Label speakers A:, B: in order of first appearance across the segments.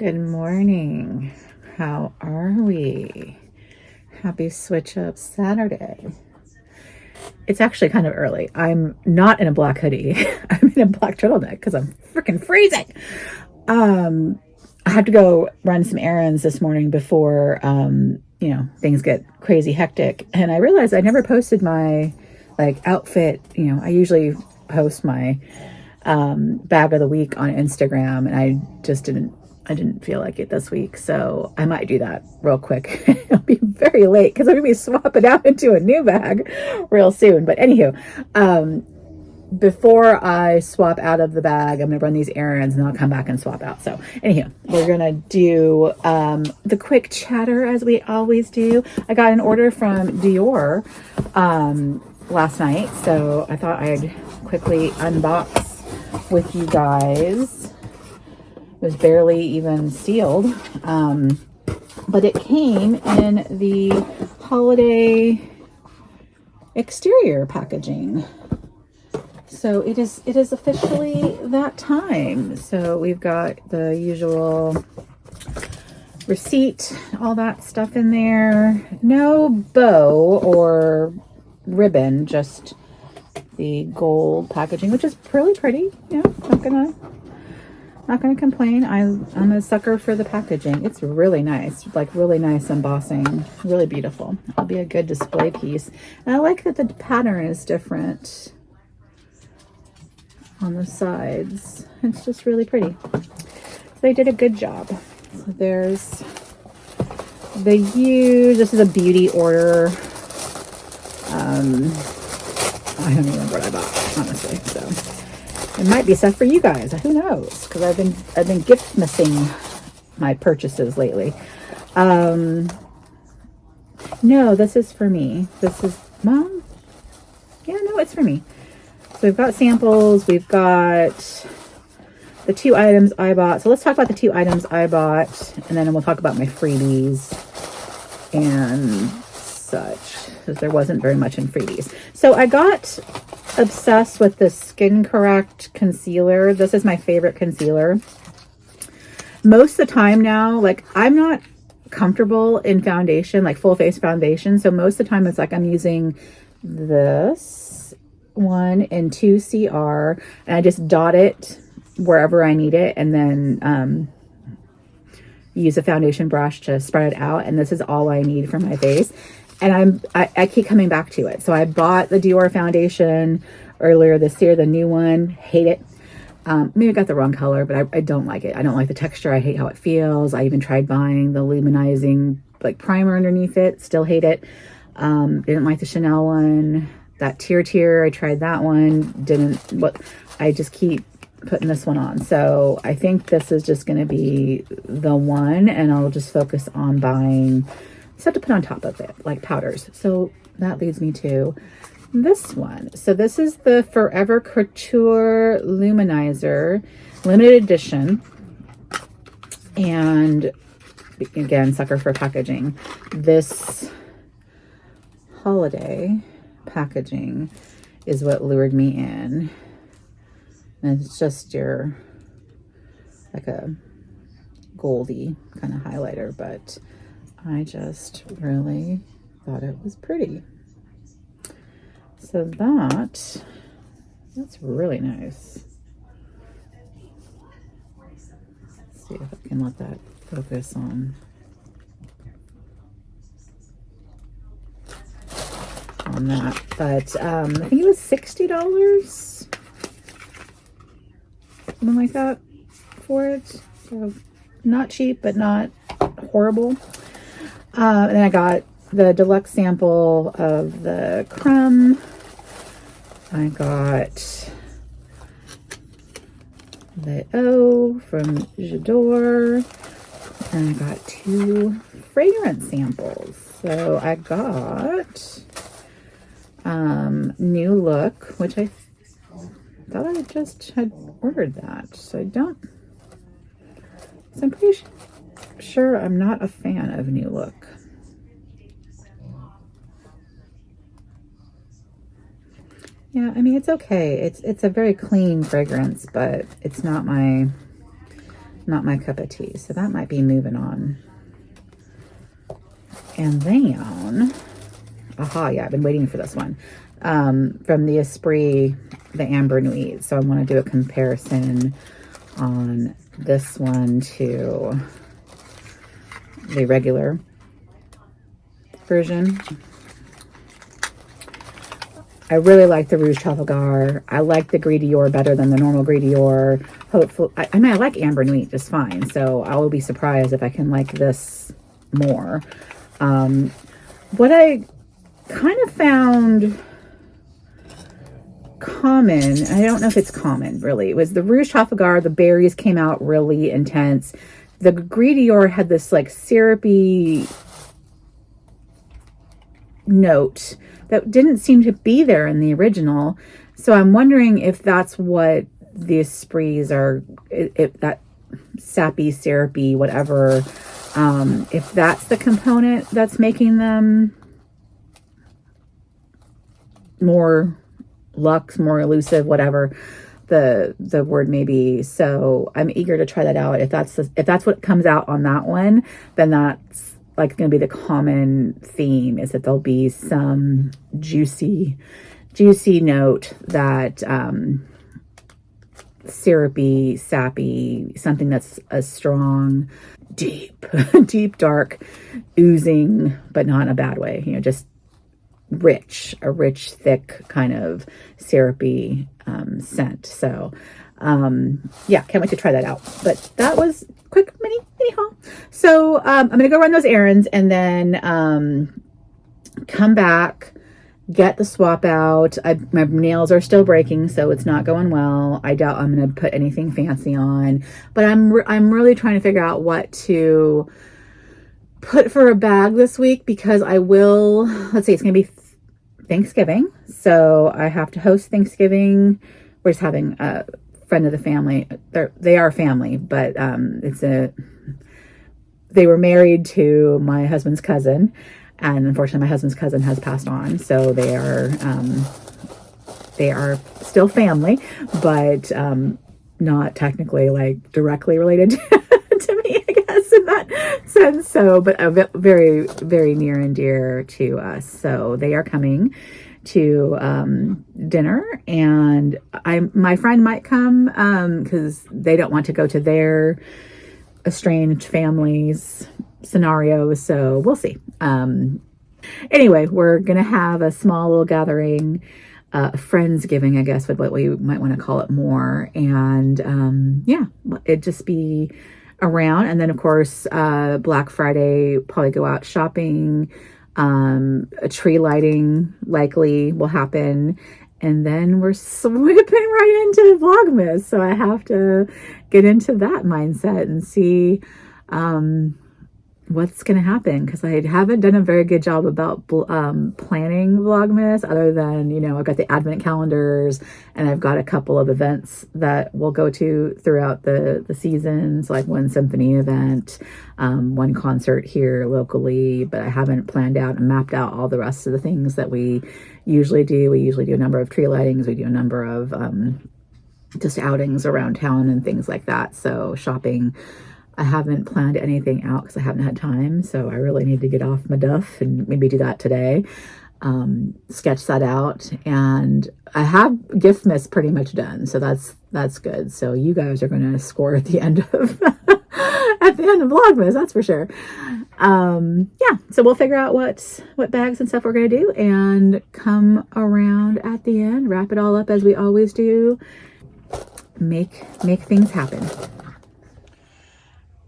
A: Good morning. How are we? Happy switch up Saturday. It's actually kind of early. I'm not in a black hoodie. I'm in a black turtleneck because I'm freaking freezing. I had to go run some errands this morning before, things get crazy hectic. And I realized I never posted my outfit. I usually post my bag of the week on Instagram, and I didn't feel like it this week, so I might do that real quick. It'll be very late because I'm gonna be swapping out into a new bag real soon. But anywho, before I swap out of the bag, I'm gonna run these errands and then I'll come back and swap out. So anywho, we're gonna do the quick chatter as we always do. I got an order from Dior last night, so I thought I'd quickly unbox with you guys. It was barely even sealed, but it came in the holiday exterior packaging. So it is officially that time. So we've got the usual receipt, all that stuff in there. No bow or ribbon, just the gold packaging, which is really pretty. Not gonna complain. I'm a sucker for the packaging. It's really nice, really nice embossing, really beautiful. It'll be a good display piece. And I like that the pattern is different on the sides. It's just really pretty. So they did a good job. So there's the huge, this is a beauty order. I don't even remember what I bought, honestly. So it might be stuff for you guys. Who knows? Because I've been gift missing my purchases lately. No, this is for me. This is Mom. Yeah, no, it's for me. So we've got samples. We've got the 2 items I bought. So let's talk about the 2 items I bought, and then we'll talk about my freebies and such, because there wasn't very much in freebies. So I got obsessed with the Skin Correct concealer. This is my favorite concealer. Most of the time now, I'm not comfortable in foundation, full face foundation. So most of the time it's I'm using this one in 2CR, and I just dot it wherever I need it, and then use a foundation brush to spread it out. And this is all I need for my face. And I keep coming back to it. So I bought the Dior foundation earlier this year, the new one. Hate it. Maybe I got the wrong color, but I don't like it. I don't like the texture. I hate how it feels. I even tried buying the luminizing primer underneath it. Still hate it. Didn't like the Chanel one. That Tier, I tried that one. I just keep putting this one on. So I think this is just going to be the one, and I'll just focus on buying stuff to put on top of it, like powders. So that leads me to this one. So this is the Forever Couture Luminizer limited edition, and again, sucker for packaging. This holiday packaging is what lured me in, and it's just your a goldy kind of highlighter, but I just really thought it was pretty. So that's really nice. Let's see if I can let that focus on that. But I think it was $60, something like that for it. So not cheap, but not horrible. And then I got the deluxe sample of the creme. I got the O from J'adore. And I got 2 fragrance samples. So I got New Look, which I thought I just had ordered that. So I'm pretty sure I'm not a fan of New Look. Yeah, I mean, it's okay. It's a very clean fragrance, but it's not my not my cup of tea. So that might be moving on. And then, aha, yeah, I've been waiting for this one. From the Esprit, the Ambre Nuit. So I want to do a comparison on this one to the regular version. I really like the Rouge Trafalgar. I like the Gris Dior better than the normal Gris Dior. Hopefully, I mean, I like Ambre Nuit just fine. So I will be surprised if I can like this more. What I kind of found common, I don't know if it's common really, it was the Rouge Trafalgar. The berries came out really intense. The Gris Dior had this like syrupy note that didn't seem to be there in the original. So I'm wondering if that's what the Esprits are, if that sappy, syrupy, whatever, if that's the component that's making them more luxe, more elusive, whatever the word may be. So I'm eager to try that out. If that's what comes out on that one, then that's like going to be the common theme, is that there'll be some juicy note, that syrupy, sappy, something that's a strong, deep, dark, oozing, but not in a bad way, you know, just a rich, thick kind of syrupy scent. So yeah, can't wait to try that out. But that was quick mini haul. So I'm gonna go run those errands and then come back, get the swap out. My nails are still breaking, so it's not going well. I doubt I'm gonna put anything fancy on, but I'm really trying to figure out what to put for a bag this week, because I will, let's see, it's gonna be Thanksgiving, so I have to host Thanksgiving. We're just having a friend of the family. They are family, but they were married to my husband's cousin, and unfortunately my husband's cousin has passed on, so they are still family, but not technically like directly related to me, I guess, in that sense. So, but very, very near and dear to us. So they are coming to dinner, and my friend might come because they don't want to go to their estranged families scenario. So we'll see. Anyway, we're gonna have a small little gathering, Friendsgiving, I guess, with what we might want to call it more. And yeah, it'd just be around. And then of course, Black Friday, probably go out shopping. A tree lighting likely will happen. And then we're whipping right into Vlogmas. So I have to get into that mindset and see what's going to happen, because I haven't done a very good job about planning Vlogmas, other than, you know, I've got the advent calendars and I've got a couple of events that we'll go to throughout the seasons, like one symphony event, one concert here locally, but I haven't planned out and mapped out all the rest of the things that we usually do. We usually do a number of tree lightings. We do a number of just outings around town and things like that. So shopping, I haven't planned anything out because I haven't had time. So I really need to get off my duff and maybe do that today. Sketch that out. And I have Giftmas pretty much done. So that's good. So you guys are going to score at the end of at the end of Vlogmas, that's for sure. Yeah, so we'll figure out what bags and stuff we're going to do and come around at the end, wrap it all up as we always do, make things happen.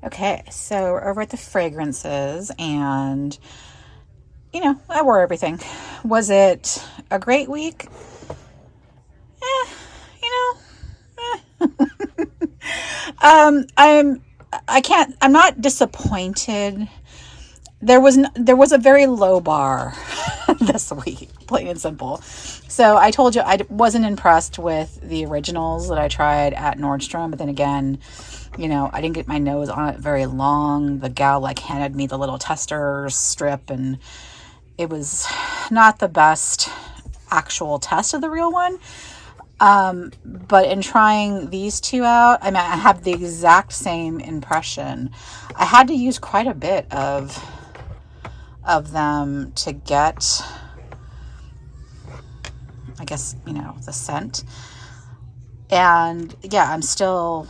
A: Okay, so we're over at the fragrances, and, you know, I wore everything. Was it a great week? I'm not disappointed. There was a very low bar this week, plain and simple. So I told you I wasn't impressed with the originals that I tried at Nordstrom, but then again, you know, I didn't get my nose on it very long. The gal like handed me the little tester strip, and it was not the best actual test of the real one. But in trying these two out, I mean, I have the exact same impression. I had to use quite a bit of them to get, I guess, you know, the scent. And yeah, I'm still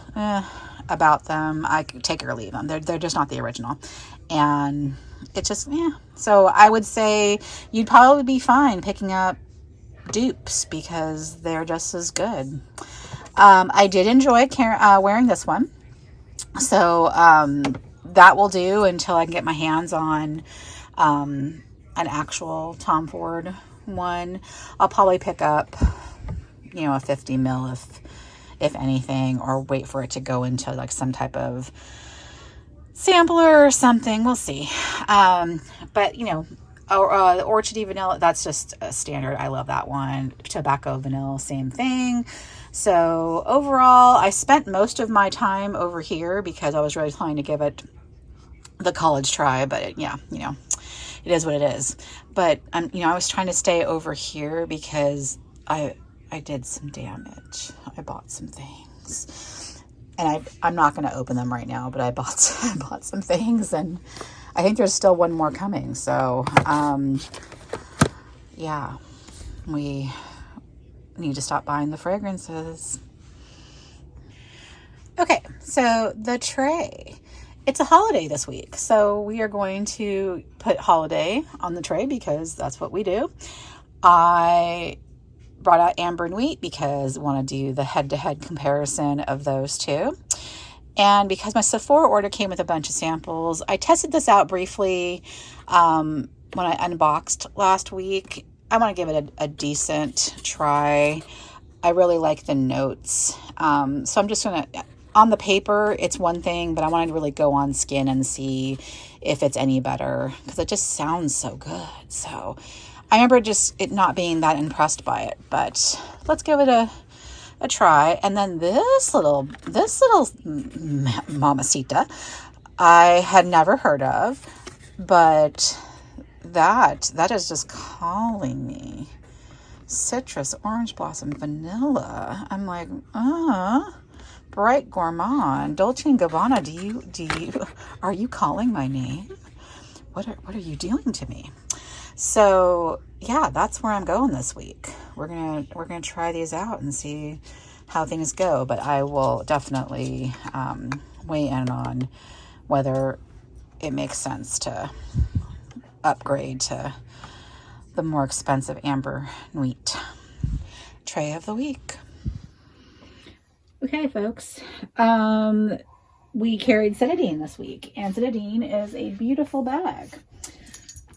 A: about them. I could take it or leave them. They're just not the original. And it just, So I would say you'd probably be fine picking up dupes because they're just as good. I did enjoy wearing this one. So that will do until I can get my hands on an actual Tom Ford one. I'll probably pick up, you know, a 50 mil if anything, or wait for it to go into like some type of sampler or something. We'll see. But you know, the orchidy vanilla, that's just a standard. I love that one. Tobacco vanilla, same thing. So overall, I spent most of my time over here because I was really trying to give it the college try. But yeah, you know, it is what it is. But you know, I was trying to stay over here because I did some damage. I bought some things, and I'm not going to open them right now. But I bought some things, and I think there's still one more coming. So yeah, we need to stop buying the fragrances. Okay, so the tray. It's a holiday this week, so we are going to put holiday on the tray because that's what we do. I brought out Ambre and Nuit because I want to do the head-to-head comparison of those two. And because my Sephora order came with a bunch of samples, I tested this out briefly when I unboxed last week. I want to give it a decent try. I really like the notes. So I'm just going to, on the paper, it's one thing, but I want to really go on skin and see if it's any better because it just sounds so good. So I remember just it not being that impressed by it, but let's give it a try. And then this little mamacita I had never heard of, but that is just calling me. Citrus, orange blossom, vanilla. I'm like, bright gourmand. Dolce and Gabbana, are you calling my name? What are you doing to me? So yeah, that's where I'm going this week. We're gonna try these out and see how things go. But I will definitely weigh in on whether it makes sense to upgrade to the more expensive Ambre Nuit tray of the week. Okay, folks. We carried Citadine this week, and Citadine is a beautiful bag.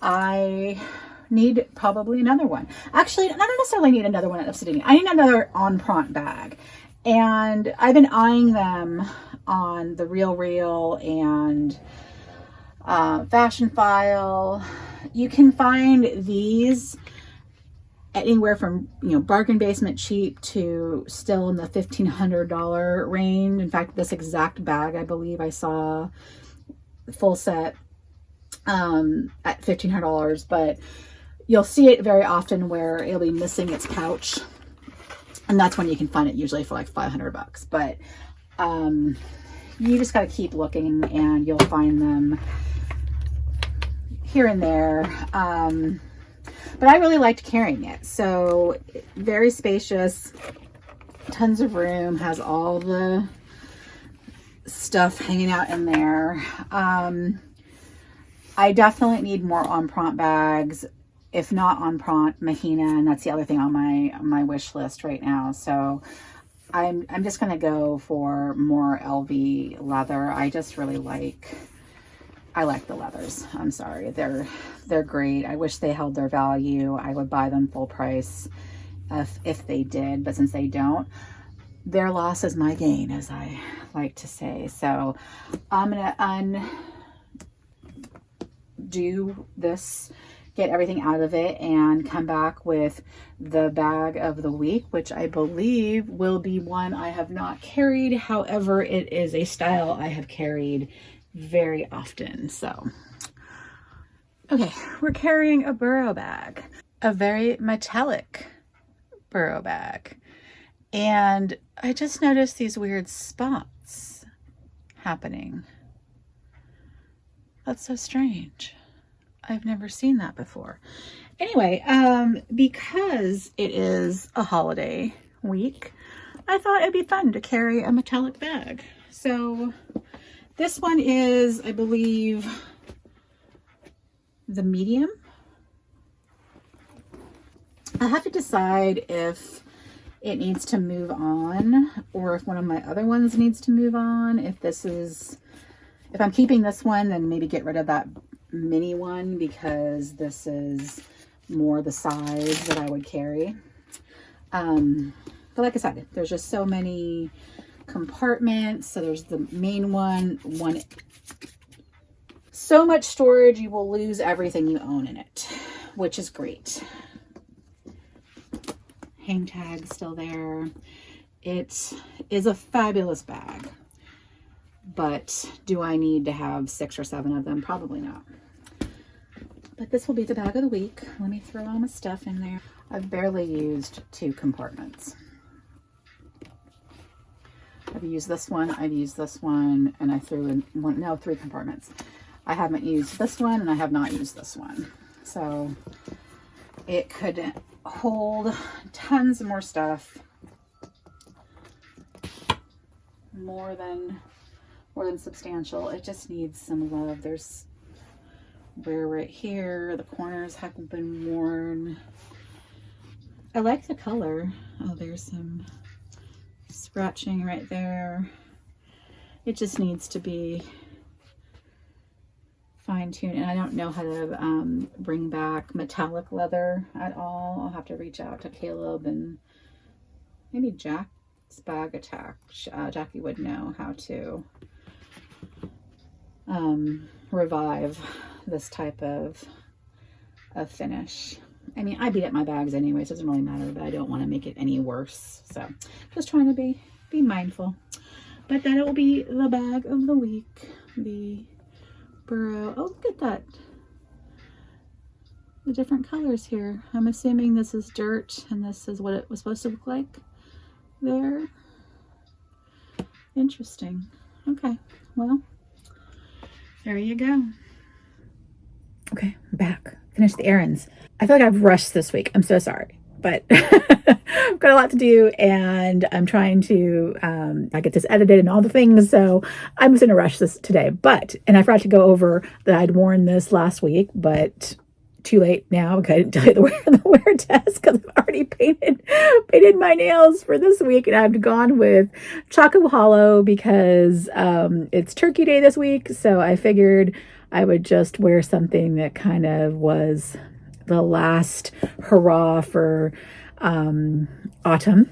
A: I need probably another one. Actually, I don't necessarily need another one of Citadine. I need another en prant bag. And I've been eyeing them on the Real and Fashion File. You can find these anywhere from, you know, bargain basement cheap to still in the $1,500 range. In fact, this exact bag, I believe I saw full set at $1,500, but you'll see it very often where it'll be missing its pouch, and that's when you can find it usually for like $500. But you just got to keep looking and you'll find them here and there. But I really liked carrying it. So very spacious, tons of room, has all the stuff hanging out in there. I definitely need more en prant bags, if not en prant, Mahina, and that's the other thing on my wish list right now. So I'm just gonna go for more LV leather. I just really like the leathers. I'm sorry, they're great. I wish they held their value. I would buy them full price if they did, but since they don't, their loss is my gain, as I like to say. So I'm gonna undo this, get everything out of it, and come back with the bag of the week, which I believe will be one I have not carried. However, it is a style I have carried very often. So okay, we're carrying a Burough bag, a very metallic Burough bag. And I just noticed these weird spots happening. That's so strange. I've never seen that before. Anyway, because it is a holiday week, I thought it'd be fun to carry a metallic bag. So this one is, I believe, the medium. I have to decide if it needs to move on or if one of my other ones needs to move on. If I'm keeping this one, then maybe get rid of that mini one because this is more the size that I would carry. But like I said, there's just so many compartments. So there's the main one, so much storage, you will lose everything you own in it, which is great. Hang tag still there. It is a fabulous bag, but do I need to have 6 or 7 of them? Probably not. But this will be the bag of the week. Let me throw all my stuff in there. I've barely used 2 compartments. I've used this one, I've used this one, and I threw in 3 compartments. I haven't used this one, and I have not used this one. So it could hold tons more stuff. More than substantial. It just needs some love. There's wear right here. The corners haven't been worn. I like the color. Oh, there's some scratching right there. It just needs to be fine-tuned, and I don't know how to bring back metallic leather at all. I'll have to reach out to Caleb and maybe Jack's Bag Attack. Jackie would know how to revive this type of finish. I mean, I beat up my bags anyway, so it doesn't really matter, but I don't want to make it any worse. So just trying to be mindful. But that will be the bag of the week. The Burough. Oh, look at that. The different colors here. I'm assuming this is dirt and this is what it was supposed to look like there. Interesting. Okay, well, there you go. Okay, I'm back. Finished the errands. I feel like I've rushed this week. I'm so sorry, but I've got a lot to do and I'm trying to I get this edited and all the things, so I'm just gonna rush this today. And I forgot to go over that I'd worn this last week, but too late now because I didn't tell you the wear test because I've already painted my nails for this week, and I've gone with Choco-holo because it's Turkey Day this week, so I figured I would just wear something that kind of was the last hurrah for autumn.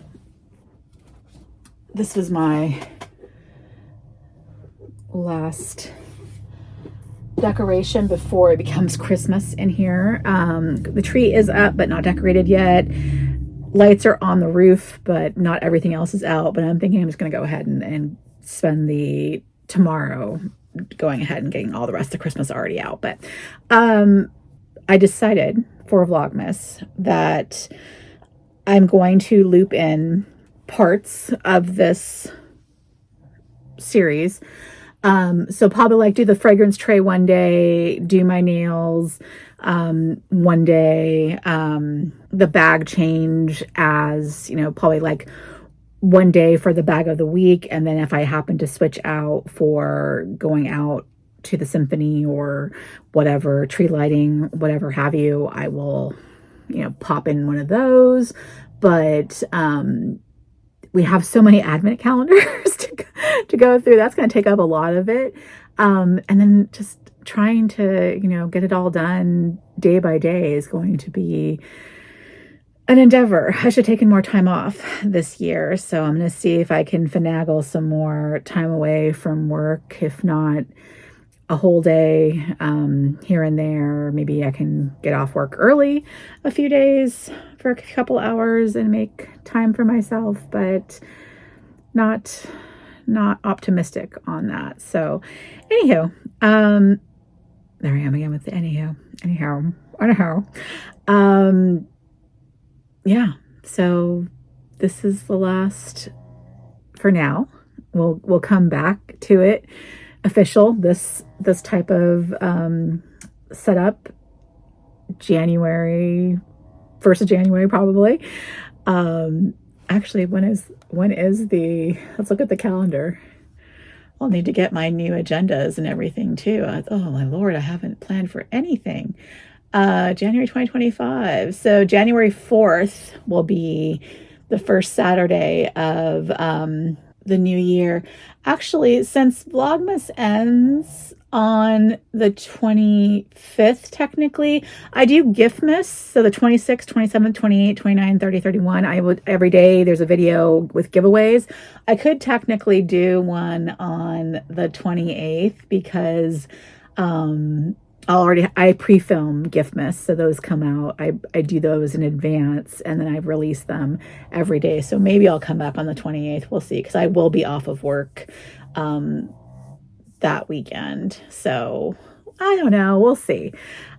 A: This was my last decoration before it becomes Christmas in here. The tree is up but not decorated yet. Lights are on the roof but not everything else is out, but I'm thinking I'm just going to go ahead and spend the tomorrow going ahead and getting all the rest of Christmas already out. But I decided for Vlogmas that I'm going to loop in parts of this series. So probably like do the fragrance tray one day, do my nails one day, the bag change as, probably like one day for the bag of the week. And then if I happen to switch out for going out to the symphony or whatever, tree lighting, whatever have you, I will, pop in one of those. But we have so many advent calendars to go through. That's going to take up a lot of it. And then just trying to, get it all done day by day is going to be an endeavor. I should have taken more time off this year. So I'm going to see if I can finagle some more time away from work. If not, a whole day here and there. Maybe I can get off work early a few days for a couple hours and make time for myself, but not optimistic on that. So anywho, there I am again with the anyhow. Yeah, so this is the last for now. We'll come back to it official, this type of setup January, 1st of January probably. Actually, when is the, let's look at the calendar. I'll need to get my new agendas and everything too. Oh my Lord, I haven't planned for anything. January 2025. So January 4th will be the first Saturday of the new year. Actually, since Vlogmas ends on the 25th, technically, I do Giftmas. So the 26th, 27th, 28th, 29th, 30th, 31st, I would, every day there's a video with giveaways. I could technically do one on the 28th because I pre-film Giftmas, so those come out. I do those in advance, and then I release them every day. So maybe I'll come back on the 28th. We'll see, because I will be off of work that weekend. So I don't know. We'll see.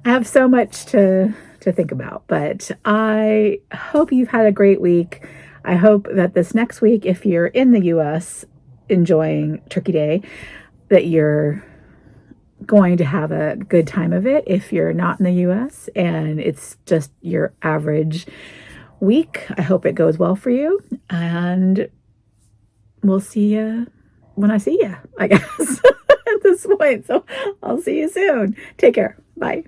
A: I have so much to think about, but I hope you've had a great week. I hope that this next week, if you're in the U.S. enjoying Turkey Day, that you're going to have a good time of it. If you're not in the US and it's just your average week, I hope it goes well for you, and we'll see you when I see you, I guess, at this point. So I'll see you soon. Take care. Bye.